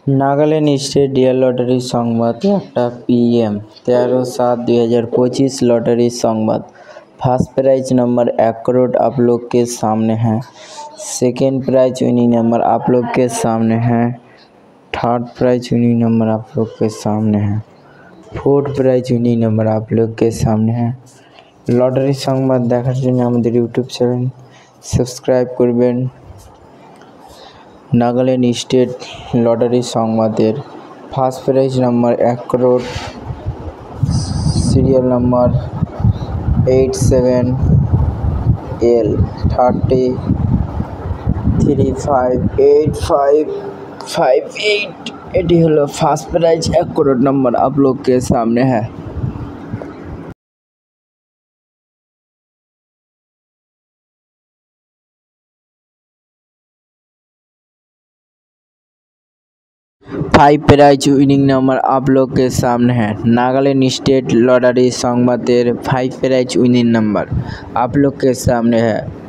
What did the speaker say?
Nagaland state dear lottery সংবাদ একটা PM 13/7/2025 lottery संवाद। फर्स्ट प्राइज नंबर 1 करोड़ आप लोग के सामने है। सेकेंड प्राइज विनिंग नंबर आप लोग के सामने है। थर्ड प्राइज विनिंग नंबर आप लोग के सामने है। फोर्थ प्राइज विनिंग नंबर आप लोग के सामने है। लॉटरी संवाद देखार जोन्नो आमादेर यूट्यूब चैनल सबस्क्राइब करबेन। नागालैंड स्टेट लटारी संवादेर first prize number 1 crore serial number 87L 30358558 एटी hello first prize 1 crore number आप लोग के सामने है। फाइव प्राइज विनिंग नंबर आप लोग के सामने है। नागालैंड स्टेट लॉटरी संवादेर 5 प्राइज विनिंग नंबर आप लोग के सामने है।